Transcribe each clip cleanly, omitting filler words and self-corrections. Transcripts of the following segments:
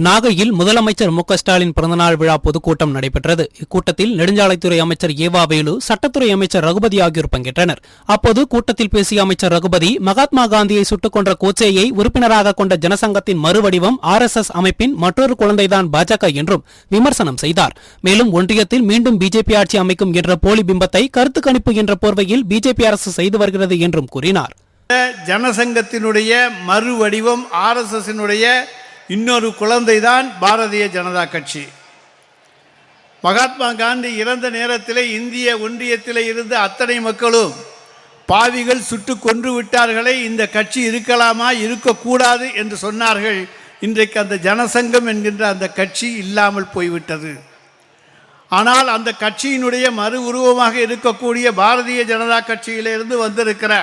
நாகையில் முதலமைச்சர் மு க ஸ்டாலின் பிறந்தநாள் விழா பொதுக்கூட்டம் நடைபெற்றது. இக்கூட்டத்தில் நெடுஞ்சாலைத்துறை அமைச்சர் ஏவா வேலு, சட்டத்துறை அமைச்சர் ரகுபதி ஆகியோர் பங்கேற்றனர். அப்போது கூட்டத்தில் பேசிய அமைச்சர் ரகுபதி, மகாத்மா காந்தியை சுட்டுக் கொன்ற கோட்சேயை உறுப்பினராக கொண்ட ஜனசங்கத்தின் மறுவடிவம் RSS அமைப்பின் மற்றொரு குழந்தைதான் பாஜக என்றும் விமர்சனம் செய்தார். மேலும் ஒன்றியத்தில் மீண்டும் பிஜேபி ஆட்சி அமைக்கும் என்ற போலி பிம்பத்தை கருத்து கணிப்பு என்ற போர்வையில் பிஜேபி அரசு செய்து வருகிறது என்றும் கூறினார். ஜனசங்கத்தினுடைய மறுவடிவம் RSS இன்னொரு குழந்தைதான் பாரதிய ஜனதா கட்சி. மகாத்மா காந்தி இறந்த நேரத்தில் இந்திய ஒன்றியத்தில் இருந்த அத்தனை மக்களும் பாவிகள் சுட்டு கொன்று விட்டார்களே, இந்த கட்சி இருக்கலாமா, இருக்கக்கூடாது என்று சொன்னார்கள். இன்றைக்கு அந்த ஜனசங்கம் என்கின்ற அந்த கட்சி இல்லாமல் போய்விட்டது. ஆனால் அந்த கட்சியினுடைய மறு உருவமாக இருக்கக்கூடிய பாரதிய ஜனதா கட்சியிலிருந்து வந்திருக்கிற,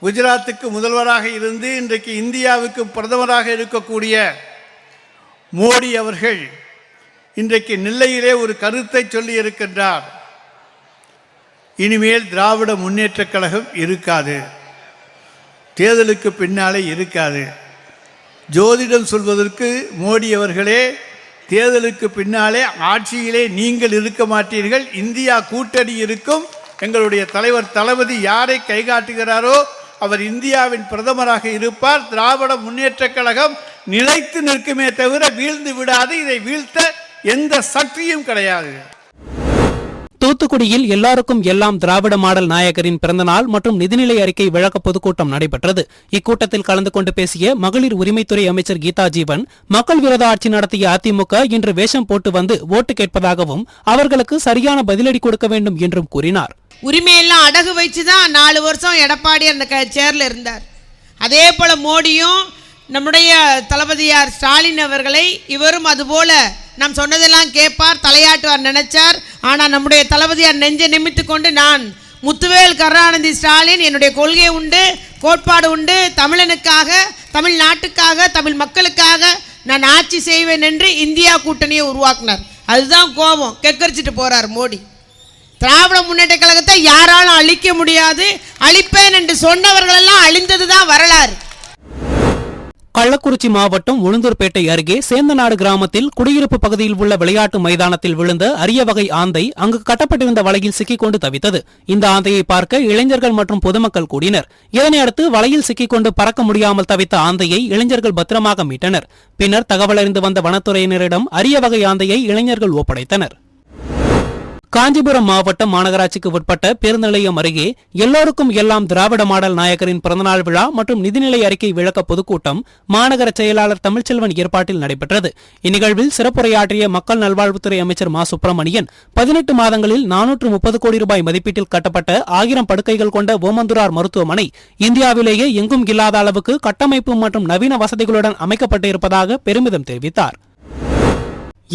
குஜராத்துக்கு முதல்வராக இருந்து இன்றைக்கு இந்தியாவுக்கு பிரதமராக இருக்கக்கூடிய மோடி அவர்கள் இன்றைக்கு நெல்லையிலே ஒரு கருத்தை சொல்லி இருக்கின்றார். இனிமேல் திராவிட முன்னேற்றக் கழகம் இருக்காது, தேர்தலுக்கு பின்னாலே இருக்காது. ஜோதிடம் சொல்வதற்கு மோடி அவர்களே, தேர்தலுக்கு பின்னாலே ஆட்சியிலே நீங்கள் இருக்க மாட்டீர்கள், இந்தியா கூட்டணி இருக்கும். எங்களுடைய தலைவர் தளபதி யாரை கைகாட்டுகிறாரோ அவர் இந்தியாவின் பிரதமராக இருப்பார். திராவிட முன்னேற்றக் கழகம் நிலைத்து நிற்குமே தவிர வீழ்ந்து விடாது. இதை வீழ்த்த எந்த சக்தியும் கிடையாது. தூத்துக்குடியில் எல்லாருக்கும் எல்லாம் திராவிட மாடல் நாயகரின் பிறந்தநாள் மற்றும் நிதிநிலை அறிக்கை விளக்க பொதுக்கூட்டம் நடைபெற்றது. இக்கூட்டத்தில் கலந்து கொண்டு பேசிய மகளிர் உரிமைத்துறை அமைச்சர் கீதா ஜீவன், மக்கள் விரோத ஆட்சி நடத்திய அதிமுக இன்று வேஷம் போட்டு வந்து ஓட்டு கேட்பதாகவும் அவர்களுக்கு சரியான பதிலடி கொடுக்க வேண்டும் என்றும் கூறினார். உரிமையெல்லாம் அடகு வச்சுதான் 4 வருஷம் எடப்பாடி அந்த சேர்ல இருந்தார். அதே போல மோடியும் நம்முடைய தளபதியார் ஸ்டாலின் அவர்களை இவரும் அதுபோல நாம் சொன்னதெல்லாம் கேட்பார், தலையாட்டுவார் நினைச்சார். ஆனால் நம்முடைய தளபதியார் நெஞ்சை நிமித்து கொண்டு, நான் முத்துவேல் கருணாநிதி ஸ்டாலின், என்னுடைய கொள்கை உண்டு, கோட்பாடு உண்டு, தமிழனுக்காக, தமிழ்நாட்டுக்காக, தமிழ் மக்களுக்காக நான் ஆட்சி செய்வேன் என்று இந்தியா கூட்டணியை உருவாக்கினார். அதுதான் கோபம், கெக்கரிச்சிட்டு போறார் மோடி. திராவிட முன்னேற்ற கழகத்தை யாராலும் அழிக்க முடியாது, அழிப்பேன் என்று சொன்னவர்களெல்லாம் அழிந்ததுதான் வரலாறு. கள்ளக்குறிச்சி மாவட்டம் உளுந்தூர்பேட்டை அருகே சேந்தநாடு கிராமத்தில் குடியிருப்பு பகுதியில் உள்ள விளையாட்டு மைதானத்தில் விழுந்த அரிய வகை ஆந்தை அங்கு கட்டப்பட்டிருந்த வலையில் சிக்கிக்கொண்டு தவித்தது. இந்த ஆந்தையை பார்க்க இளைஞர்கள் மற்றும் பொதுமக்கள் கூடினர். இதனையடுத்து வலையில் சிக்கிக்கொண்டு பறக்க முடியாமல் தவித்த ஆந்தையை இளைஞர்கள் பத்திரமாக மீட்டனர். பின்னர் தகவல் அறிந்து வந்த வனத்துறையினரிடம் அரிய வகை ஆந்தையை இளைஞர்கள் ஒப்படைத்தனர். காஞ்சிபுரம் மாவட்டம் மாநகராட்சிக்கு உட்பட்ட பேருந்து நிலையம் அருகே எல்லோருக்கும் எல்லாம் திராவிட மாடல் நாயகரின் பிறந்தநாள் விழா மற்றும் நிதிநிலை அறிக்கை விளக்க பொதுக்கூட்டம் மாநகர செயலாளர் தமிழ்ச்செல்வன் ஏற்பாட்டில் நடைபெற்றது. இந்நிகழ்வில் சிறப்புரையாற்றிய மக்கள் நல்வாழ்வுத்துறை அமைச்சர் மா சுப்பிரமணியன், 18 மாதங்களில் 430 கோடி ரூபாய் மதிப்பீட்டில் கட்டப்பட்ட 1000 படுக்கைகள் கொண்ட ஓமந்தூரார் மருத்துவமனை இந்தியாவிலேயே எங்கும் இல்லாத அளவுக்கு கட்டமைப்பு மற்றும் நவீன வசதிகளுடன் அமைக்கப்பட்டிருப்பதாக பெருமிதம் தெரிவித்தார்.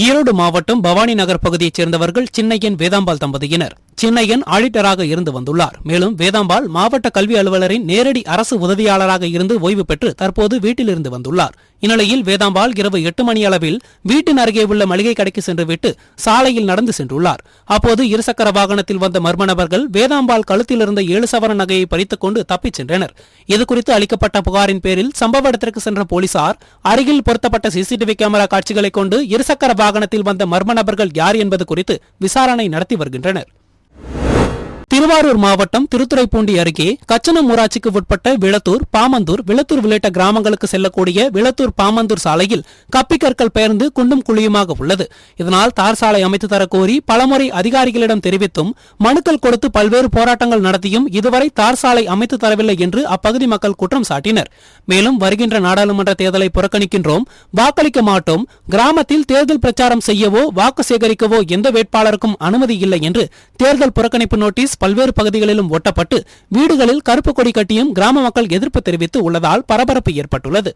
ஈரோடு மாவட்டம் பவானி நகர் பகுதியைச் சேர்ந்தவர்கள் சின்னையன் வேதாம்பாள் தம்பதியினர். சின்னையன் ஆடிட்டராக இருந்து வந்துள்ளார். மேலும் வேதாம்பாள் மாவட்ட கல்வி அலுவலரின் நேரடி அரசு உதவியாளராக இருந்து ஓய்வு பெற்று தற்போது வீட்டில் இருந்து வந்துள்ளார். இந்நிலையில் வேதாம்பாள் இரவு 8 மணி அளவில் வீட்டின் அருகே உள்ள மளிகை கடைக்கு சென்றுவிட்டு சாலையில் நடந்து சென்றுள்ளார். அப்போது இருசக்கர வாகனத்தில் வந்த மர்ம நபர்கள் வேதாம்பாள் கழுத்தில் இருந்த 7 சவரன் நகையை பறித்துக் கொண்டு தப்பிச் சென்றனர். இதுகுறித்து அளிக்கப்பட்ட புகாரின் பேரில் சம்பவ இடத்திற்கு சென்ற போலீசார் அருகில் பொருத்தப்பட்ட CCTV கேமரா காட்சிகளை கொண்டு இருசக்கர வாகனத்தில் வந்த மர்ம நபர்கள் யார் என்பது குறித்து விசாரணை நடத்தி வருகின்றனர். திருவாரூர் மாவட்டம் திருத்துறைப்பூண்டி அருகே கச்சனம் ஊராட்சிக்கு உட்பட்ட விளத்தூர், பாமந்தூர், விளத்தூர் உள்ளிட்ட கிராமங்களுக்கு செல்லக்கூடிய விளத்தூர் பாமந்தூர் சாலையில் கப்பிக்கற்கள் பெயர்ந்து குண்டும் குழியுமாக உள்ளது. இதனால் தார் சாலை அமைத்து தரக்கோரி பலமுறை அதிகாரிகளிடம் தெரிவித்தும் மனுக்கள் கொடுத்து பல்வேறு போராட்டங்கள் நடத்தியும் இதுவரை தார் சாலை அமைத்து தரவில்லை என்று அப்பகுதி மக்கள் குற்றம் சாட்டினர். மேலும் வருகின்ற நாடாளுமன்ற தேர்தலை புறக்கணிக்கின்றோம், வாக்களிக்க மாட்டோம், கிராமத்தில் தேர்தல் பிரச்சாரம் செய்யவோ வாக்கு சேகரிக்கவோ எந்த வேட்பாளருக்கும் அனுமதி இல்லை என்று தேர்தல் புறக்கணிப்பு நோட்டீஸ் பல்வேறு பகுதிகளிலும் ஒட்டப்பட்டு வீடுகளில் கருப்பு கொடி கட்டியும் கிராம மக்கள் எதிர்ப்பு தெரிவித்து உள்ளதால் பரபரப்பு ஏற்பட்டுள்ளது.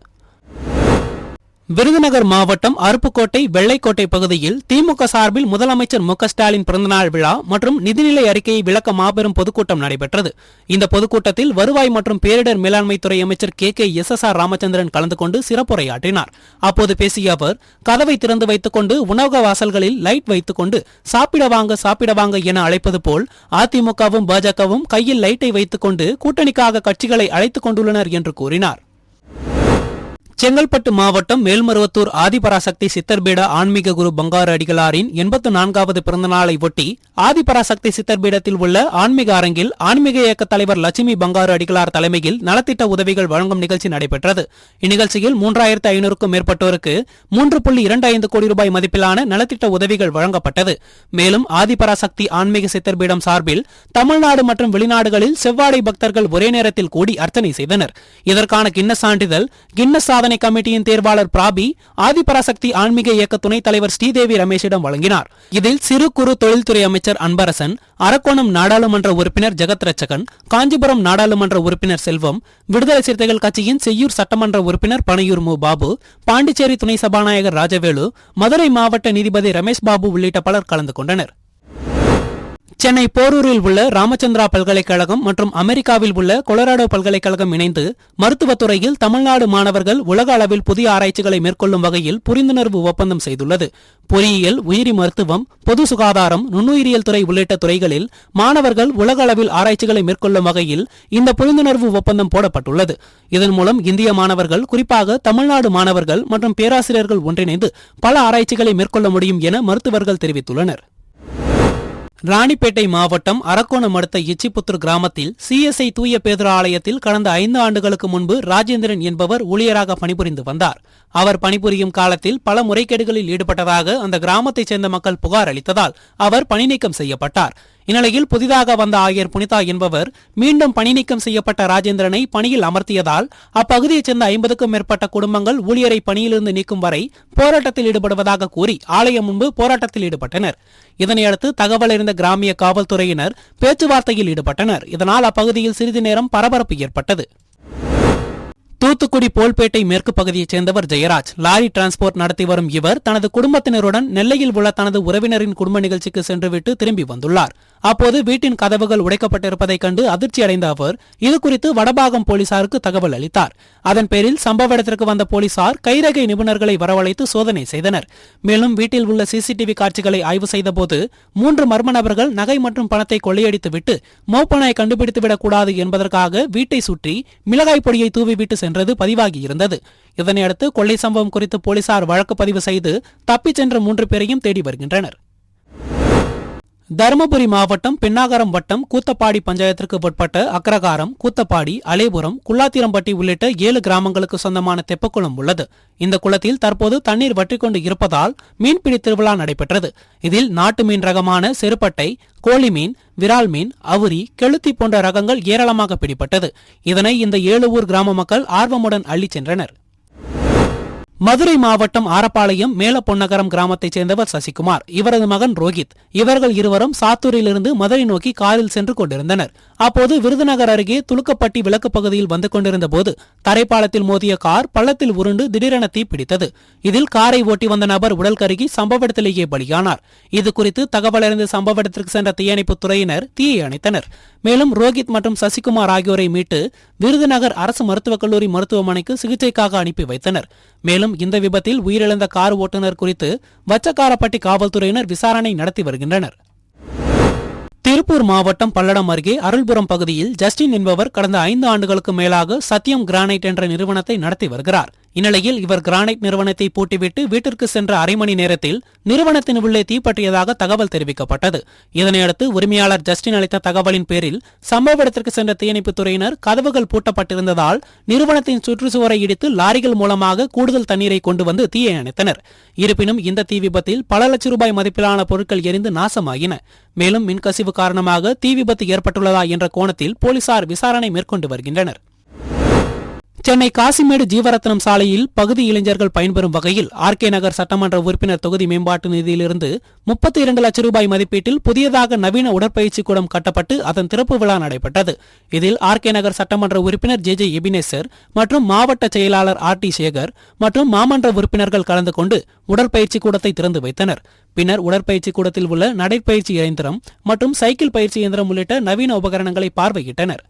விருதுநகர் மாவட்டம் அருப்புக்கோட்டை வெள்ளைக்கோட்டை பகுதியில் திமுக சார்பில் முதலமைச்சர் மு க ஸ்டாலின் பிறந்தநாள் விழா மற்றும் நிதிநிலை அறிக்கையை விளக்க மாபெரும் பொதுக்கூட்டம் நடைபெற்றது. இந்த பொதுக்கூட்டத்தில் வருவாய் மற்றும் பேரிடர் மேலாண்மைத்துறை அமைச்சர் KKSSR ராமச்சந்திரன் கலந்து கொண்டு சிறப்புரையாற்றினார். அப்போது பேசிய அவர், கதவை திறந்து வைத்துக் கொண்டு உணவக வாசல்களில் லைட் வைத்துக் கொண்டு சாப்பிட வாங்க என அழைப்பது போல் அதிமுகவும் பாஜகவும் கையில் லைட்டை வைத்துக் கொண்டு கூட்டணிக்காக கட்சிகளை அழைத்துக் கொண்டுள்ளனர் என்று கூறினார். செங்கல்பட்டு மாவட்டம் மேல்மருவத்தூர் ஆதிபராசக்தி சித்தர்பீட ஆன்மீக குரு பங்காரு அடிகளாரின் 84வது பிறந்தநாளை ஒட்டி ஆதிபராசக்தி சித்தர்பீடத்தில் உள்ள ஆன்மீக அரங்கில் ஆன்மீக இயக்க தலைவர் லட்சுமி பங்காரு அடிகளார் தலைமையில் நலத்திட்ட உதவிகள் வழங்கும் நிகழ்ச்சி நடைபெற்றது. இந்நிகழ்ச்சியில் 3500க்கும் மேற்பட்டோருக்கு 3.25 கோடி ரூபாய் மதிப்பிலான நலத்திட்ட உதவிகள் வழங்கப்பட்டது. மேலும் ஆதிபராசக்தி ஆன்மீக சித்தர்பீடம் சார்பில் தமிழ்நாடு மற்றும் வெளிநாடுகளில் செவ்வாடை பக்தர்கள் ஒரே நேரத்தில் கூடி அர்ச்சனை செய்தனர். இதற்கான கின்னஸ் சான்றிதழ் கின்னஸ் சாதனை கமிட்டியின் தேர்வாளர் பிராபி ஆதிபராசக்தி ஆன்மீக இயக்க துணைத் தலைவர் ஸ்ரீதேவி ரமேஷிடம் வழங்கினார். இதில் சிறு குறு தொழில்துறை அமைச்சர் அன்பரசன், அரக்கோணம் நாடாளுமன்ற உறுப்பினர் ஜெகத் ரட்சகன், காஞ்சிபுரம் நாடாளுமன்ற உறுப்பினர் செல்வம், விடுதலை சிறுத்தைகள் கட்சியின் செய்யூர் சட்டமன்ற உறுப்பினர் பனையூர் மு பாபு, பாண்டிச்சேரி துணை சபாநாயகர் ராஜவேலு, மதுரை மாவட்ட நீதிபதி ரமேஷ் பாபு உள்ளிட்ட பலர் கலந்து கொண்டனர். சென்னை போரூரில் உள்ள ராமச்சந்திரா பல்கலைக்கழகம் மற்றும் அமெரிக்காவில் உள்ள கொலராடோ பல்கலைக்கழகம் இணைந்து மருத்துவத்துறையில் தமிழ்நாடு மாணவர்கள் உலக அளவில் புதிய ஆராய்ச்சிகளை மேற்கொள்ளும் வகையில் புரிந்துணர்வு ஒப்பந்தம் செய்துள்ளது. பொறியியல், உயிரி மருத்துவம், பொது சுகாதாரம், நுண்ணுயிரியல் துறை உள்ளிட்ட துறைகளில் மாணவர்கள் உலக அளவில் ஆராய்ச்சிகளை மேற்கொள்ளும் வகையில் இந்த புரிந்துணர்வு ஒப்பந்தம் போடப்பட்டுள்ளது. இதன் மூலம் இந்திய மாணவர்கள், குறிப்பாக தமிழ்நாடு மாணவர்கள் மற்றும் பேராசிரியர்கள் ஒன்றிணைந்து பல ஆராய்ச்சிகளை மேற்கொள்ள முடியும் என மருத்துவர்கள் தெரிவித்துள்ளனர். ராணிப்பேட்டை மாவட்டம் அரக்கோணம் அடுத்த எச்சிபுத்தூர் கிராமத்தில் சிஎஸ்ஐ தூய பேதுரு ஆலயத்தில் கடந்த 5 ஆண்டுகளுக்கு முன்பு ராஜேந்திரன் என்பவர் ஊழியராக பணிபுரிந்து வந்தார். அவர் பணிபுரியும் காலத்தில் பல முறைகேடுகளில் ஈடுபட்டதாக அந்த கிராமத்தைச் சேர்ந்த மக்கள் புகார் அளித்ததால் அவர் பணிநீக்கம் செய்யப்பட்டார். இந்நிலையில் புதிதாக வந்த ஆயர் புனிதா என்பவர் மீண்டும் பணிநீக்கம் செய்யப்பட்ட ராஜேந்திரனை பணியில் அமர்த்தியதால் அப்பகுதியைச் சேர்ந்த 50க்கும் மேற்பட்ட குடும்பங்கள் ஊழியரை பணியிலிருந்து நீக்கும் வரை போராட்டத்தில் ஈடுபடுவதாக கூறி ஆலயம் முன்பு போராட்டத்தில் ஈடுபட்டனர். இதனையடுத்து தகவல் அறிந்த கிராமிய காவல்துறையினர் பேச்சுவார்த்தையில் ஈடுபட்டனர். இதனால் அப்பகுதியில் சிறிது நேரம் பரபரப்பு ஏற்பட்டது. தூத்துக்குடி போல்பேட்டை மேற்கு பகுதியைச் சேர்ந்தவர் ஜெயராஜ். லாரி டிரான்ஸ்போர்ட் நடத்தி வரும் இவர் தனது குடும்பத்தினருடன் நெல்லையில் உள்ள தனது உறவினரின் குடும்ப நிகழ்ச்சிக்கு சென்றுவிட்டு திரும்பி வந்துள்ளார். அப்போது வீட்டின் கதவுகள் உடைக்கப்பட்டிருப்பதைக் கண்டு அதிர்ச்சி அடைந்த அவர் இதுகுறித்து வடபாகம் போலீசாருக்கு தகவல் அளித்தார். அதன் பேரில் சம்பவ இடத்திற்கு வந்த போலீசார் கைரேகை நிபுணர்களை வரவழைத்து சோதனை செய்தனர். மேலும் வீட்டில் உள்ள சிசிடிவி காட்சிகளை ஆய்வு செய்தபோது 3 மர்ம நபர்கள் நகை மற்றும் பணத்தை கொள்ளையடித்துவிட்டு மோப்பனாய் கண்டுபிடித்துவிடக் கூடாது என்பதற்காக வீட்டை சுற்றி மிளகாய் பொடியை தூவிவிட்டு சென்றது பதிவாகியிருந்தது. இதனையடுத்து கொள்ளை சம்பவம் குறித்து போலீசார் வழக்கு பதிவு செய்து தப்பிச் சென்ற 3 பேரையும் தேடி வருகின்றனர். தருமபுரி மாவட்டம் பென்னாகரம் வட்டம் கூத்தப்பாடி பஞ்சாயத்திற்கு உட்பட்ட அக்ரகாரம், கூத்தப்பாடி, அலேபுரம், குள்ளாத்திரம்பட்டி உள்ளிட்ட 7 கிராமங்களுக்கு சொந்தமான தெப்பக்குளம் உள்ளது. இந்த குளத்தில் தற்போது தண்ணீர் வற்றிக்கொண்டு இருப்பதால் மீன்பிடி திருவிழா நடைபெற்றது. இதில் நாட்டு மீன் ரகமான செருப்பட்டை, கோழி மீன், விரால் மீன், அவுரி, கெளுத்தி போன்ற ரகங்கள் ஏராளமாக பிடிபட்டது. இதனை இந்த 7 ஊர் கிராம மக்கள் ஆர்வமுடன் அள்ளிச் சென்றனர். மதுரை மாவட்டம் ஆரப்பாளையம் மேல பொன்னகரம் கிராமத்தைச் சேர்ந்தவர் சசிகுமார், இவரது மகன் ரோஹித். இவர்கள் இருவரும் சாத்தூரிலிருந்து மதுரை நோக்கி காரில் சென்று கொண்டிருந்தனர். அப்போது விருதுநகர் அருகே துலுக்கப்பட்டி விளக்கு பகுதியில் வந்து கொண்டிருந்த போது தரைப்பாலத்தில் மோதிய கார் பள்ளத்தில் உருண்டு திடீரென தீப்பிடித்தது. இதில் காரை ஓட்டி வந்த நபர் உடல் கருகி சம்பவ இடத்திலேயே பலியானார். இதுகுறித்து தகவல் அறிந்து சம்பவ இடத்திற்கு சென்ற தீயணைப்புத் துறையினர் தீயை அணைத்தனர். மேலும் ரோஹித் மற்றும் சசிகுமார் ஆகியோரை மீட்டு விருதுநகர் அரசு மருத்துவக் கல்லூரி மருத்துவமனைக்கு சிகிச்சைக்காக அனுப்பி வைத்தனர். மேலும் இந்த விபத்தில் உயிரிழந்த கார் ஓட்டுநர் குறித்து வச்சக்காரப்பட்டி காவல்துறையினர் விசாரணை நடத்தி வருகின்றனர். திருப்பூர் மாவட்டம் பல்லடம் அருகே அருள்புரம் பகுதியில் ஜஸ்டின் என்பவர் கடந்த 5 ஆண்டுகளுக்கு மேலாக சத்யம் கிரானைட் என்ற நிறுவனத்தை நடத்தி வருகிறார். இந்நிலையில் இவர் கிரானைட் நிறுவனத்தை பூட்டிவிட்டு வீட்டிற்கு சென்ற அரை மணி நேரத்தில் நிறுவனத்தின் உள்ளே தீப்பற்றியதாக தகவல் தெரிவிக்கப்பட்டது. இதனையடுத்து உரிமையாளர் ஜஸ்டின் அளித்த தகவலின் பேரில் சம்பவ இடத்திற்கு சென்ற தீயணைப்புத் துறையினர் கதவுகள் பூட்டப்பட்டிருந்ததால் நிறுவனத்தின் சுற்றுச்சுவரை இடித்து லாரிகள் மூலமாக கூடுதல் தண்ணீரை கொண்டு வந்து தீயை அணைத்தனர். இருப்பினும் இந்த தீ விபத்தில் பல லட்சம் ரூபாய் மதிப்பிலான பொருட்கள் எரிந்து நாசமாகின. மேலும் மின்கசிவு காரணமாக தீ விபத்து ஏற்பட்டுள்ளதா என்ற கோணத்தில் போலீசார் விசாரணை மேற்கொண்டு வருகின்றனர். சென்னை காசிமேடு ஜீவரத்னம் சாலையில் பகுதி இளைஞர்கள் பயன்பெறும் வகையில் ஆர்கே நகர் சட்டமன்ற உறுப்பினர் தொகுதி மேம்பாட்டு நிதியிலிருந்து 32 லட்சம் ரூபாய் மதிப்பீட்டில் புதியதாக நவீன உடற்பயிற்சி கூடம் கட்டப்பட்டு அதன் திறப்பு விழா நடைபெற்றது. இதில் ஆர்கே நகர் சட்டமன்ற உறுப்பினர் ஜே எபினேசர் மற்றும் மாவட்ட செயலாளர் RT சேகர் மற்றும் மாமன்ற உறுப்பினர்கள் கலந்து கொண்டு உடற்பயிற்சி கூடத்தை திறந்து வைத்தனர். பின்னர் உடற்பயிற்சி கூடத்தில் உள்ள நடைப்பயிற்சி இயந்திரம் மற்றும் சைக்கிள் பயிற்சி இயந்திரம் உள்ளிட்ட நவீன உபகரணங்களை பார்வையிட்டனர்.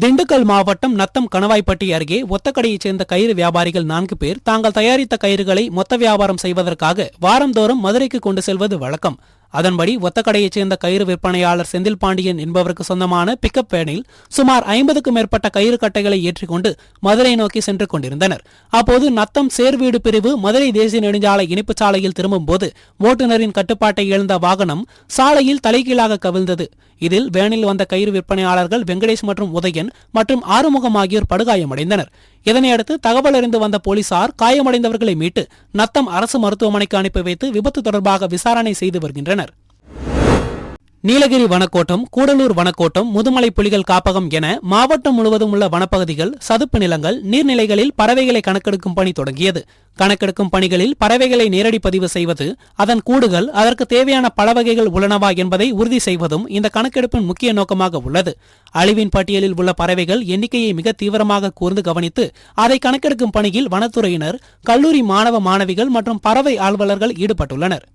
திண்டுக்கல் மாவட்டம் நத்தம் கணவாய்ப்பட்டி அருகே ஒத்தக்கடையைச் சேர்ந்த கயிறு வியாபாரிகள் 4 பேர் தாங்கள் தயாரித்த கயிறுகளை மொத்த வியாபாரம் செய்வதற்காக வாரந்தோறும் மதுரைக்கு கொண்டு செல்வது வழக்கம். அதன்படி ஒத்தக்கடையைச் சேர்ந்த கயிறு விற்பனையாளர் செந்தில் பாண்டியன் என்பவருக்கு சொந்தமான பிக்கப் வேனில் சுமார் 50க்கும் மேற்பட்ட கயிறு கட்டைகளை ஏற்றிக்கொண்டு மதுரை நோக்கி சென்று கொண்டிருந்தனர். அப்போது நத்தம் சேர்வீடு பிரிவு மதுரை தேசிய நெடுஞ்சாலை இனிப்பு சாலையில் திரும்பும் போது ஓட்டுநரின் கட்டுப்பாட்டை இழந்த வாகனம் சாலையில் தலைகீழாக கவிழ்ந்தது. இதில் வேனில் வந்த கயிறு விற்பனையாளர்கள் வெங்கடேஷ் மற்றும் உதயன் மற்றும் ஆறுமுகம் ஆகியோர் படுகாயமடைந்தனர். இதனையடுத்து தகவல் அறிந்து வந்த போலீசார் காயமடைந்தவர்களை மீட்டு நத்தம் அரசு மருத்துவமனைக்கு அனுப்பி வைத்து விபத்து தொடர்பாக விசாரணை செய்து வருகின்றனர். நீலகிரி வனக்கோட்டம், கூடலூர் வனக்கோட்டம், முதுமலை புலிகள் காப்பகம் என மாவட்டம் முழுவதும் உள்ள வனப்பகுதிகள், சதுப்பு நிலங்கள், நீர்நிலைகளில் பறவைகளை கணக்கெடுக்கும் பணி தொடங்கியது. கணக்கெடுக்கும் பணிகளில் பறவைகளை நேரடி பதிவு செய்வது, அதன் கூடுகள், அதற்கு தேவையான பல வகைகள் உள்ளனவா என்பதை உறுதி செய்வதும் இந்த கணக்கெடுப்பின் முக்கிய நோக்கமாக உள்ளது. அழிவின் பட்டியலில் உள்ள பறவைகள் எண்ணிக்கையை மிக தீவிரமாக கூர்ந்து கவனித்து அதை கணக்கெடுக்கும் பணியில் வனத்துறையினர், கல்லூரி மாணவ மாணவிகள் மற்றும் பறவை ஆர்வலர்கள் ஈடுபட்டுள்ளனர்.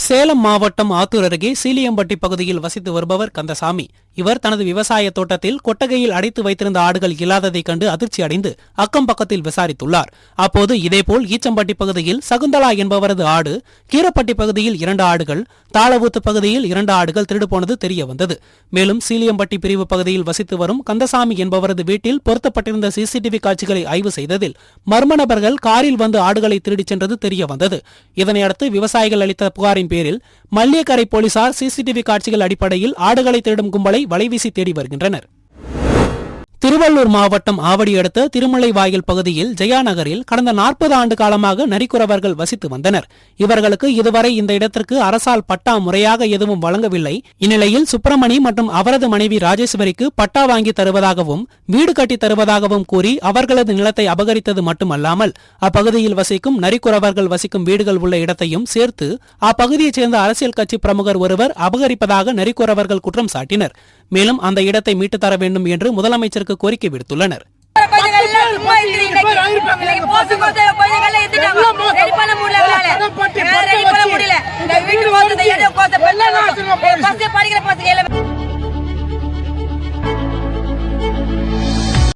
சேலம் மாவட்டம் ஆத்தூர் அருகே சீலியம்பட்டி பகுதியில் வசித்து வருபவர் கந்தசாமி. இவர் தனது விவசாய தோட்டத்தில் கொட்டகையில் அடைத்து வைத்திருந்த ஆடுகள் இல்லாததைக் கண்டு அதிர்ச்சி அடைந்து அக்கம் பக்கத்தில் விசாரித்துள்ளார். அப்போது இதேபோல் ஈச்சம்பட்டி பகுதியில் சகுந்தலா என்பவரது ஆடு, கீரப்பட்டி பகுதியில் 2 ஆடுகள், தாளவூத்து பகுதியில் 2 ஆடுகள் திருடு போனது தெரிய வந்தது. மேலும் சீலியம்பட்டி பிரிவு பகுதியில் வசித்து வரும் கந்தசாமி என்பவரது வீட்டில் பொருத்தப்பட்டிருந்த சிசிடிவி காட்சிகளை ஆய்வு செய்ததில் மர்ம நபர்கள் காரில் வந்து ஆடுகளை திருடிச் சென்றது தெரிய வந்தது. இதனையடுத்து விவசாயிகள் அளித்த புகாரின் பேரில் மல்லியக்கரை போலீசார் சிசிடிவி காட்சிகள் அடிப்படையில் ஆடுகளை திருடும் கும்பலை வலைவீசி தேடி வருகின்றனர். திருவள்ளூர் மாவட்டம் ஆவடி அடுத்த திருமுல்லைவாயில் பகுதியில் ஜெயா நகரில் கடந்த 40 ஆண்டு காலமாக நரிக்குறவர்கள் வசித்து வந்தனர். இவர்களுக்கு இதுவரை இந்த இடத்திற்கு அரசால் பட்டா முறையாக எதுவும் வழங்கவில்லை. இந்நிலையில் சுப்பிரமணி மற்றும் அவரது மனைவி ராஜேஸ்வரிக்கு பட்டா வாங்கி தருவதாகவும் வீடு கட்டி தருவதாகவும் கூறி அவர்களது நிலத்தை அபகரித்தது மட்டுமல்லாமல் அப்பகுதியில் வசிக்கும் நரிக்குறவர்கள் வசிக்கும் வீடுகள் உள்ள இடத்தையும் சேர்த்து அப்பகுதியைச் சேர்ந்த அரசியல் கட்சி பிரமுகர் ஒருவர் அபகரிப்பதாக நரிக்குறவர்கள் குற்றம் சாட்டினர். மேலும் அந்த இடத்தை மீட்டு தர வேண்டும் என்று முதலமைச்சருக்கு கோரிக்கை விடுத்துள்ளனர். கொஞ்சம்